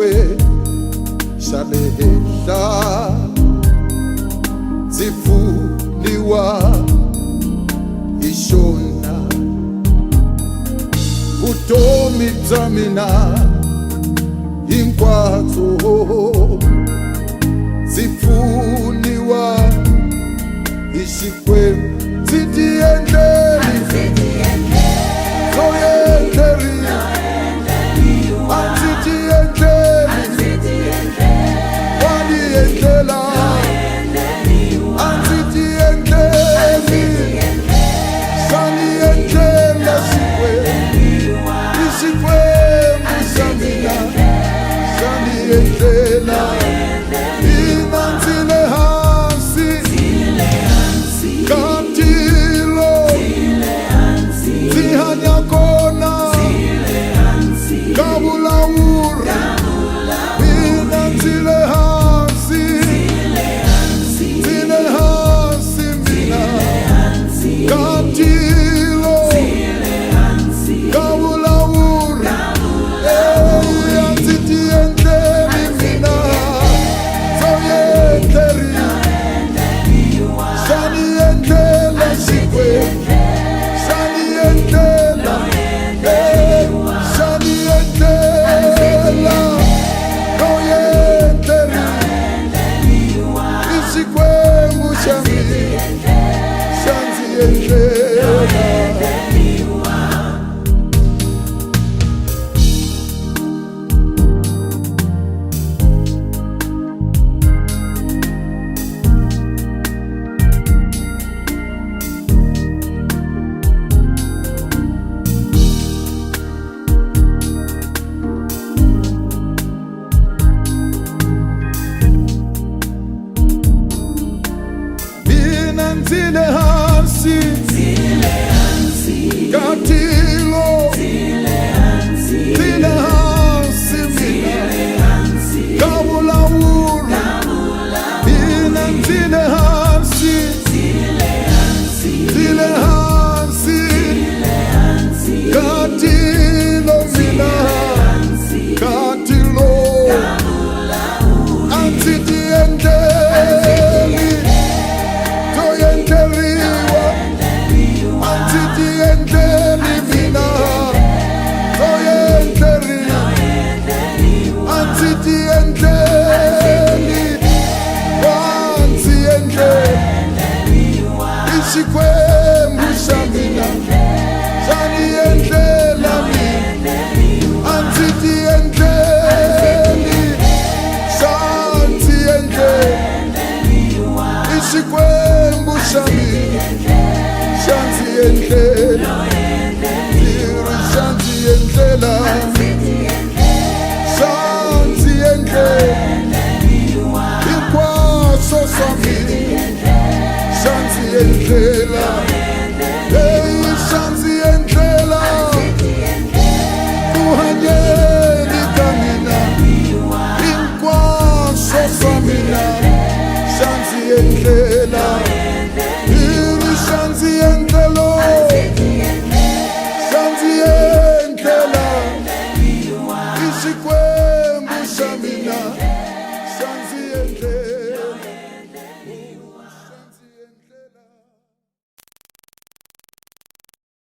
xikwembu xa le henhla ndzi pfuniwa hi xona. Vutomi bya mina hinkwabyo ndzi pfuniwa hi xikwembu. Ndzi ti endleli no endleriwa, a ndzi ti endleli wa ni endlela, a ndzi ti endleli sa ni endlela xikwembu, hi xikwembu xa mina xa ni endlela. Mina ndzi le hansi ka ntilo ndzi hanya kona ka vulawuri. Mina ndzi le hansi, ndzi le hansi mina ka ntilo ka vulawuri. A ndzi ti endleli mina dzo endleriwa, xa ni endlela xikwembu, xa ni endlela, xa ni endlela no endleriwa, hi xikwembu xa mina xa ndzi endlela. Ndzi le hansi ka ntilo, ndzi le hansi mina ka vulawuri. Mina ndzi le hansi, ndzi le hansi ka ntilo mina ka ntilo, a ndzi ti endleli to endleriwa, a ndzi ti endleli mina to endleriwa, a ndzi ti endleli wa ndzi endleli, hi xikwembu xa mina xa ni endlela mina, a ndzi ti endleli xa ndzi endleli, hi xikwembu xa mina xa ndzi endlela, xa ndzi endlela, xa ndzi endlela hinkwaswo swa mina xa ndzi endlela, xa ndzi endlela ku hanyeni ka mina hinkwaswo swa mina xa ndzi endlela, xa ndzi endlela, xa ndzi endlela, hi xikwembu xa mina.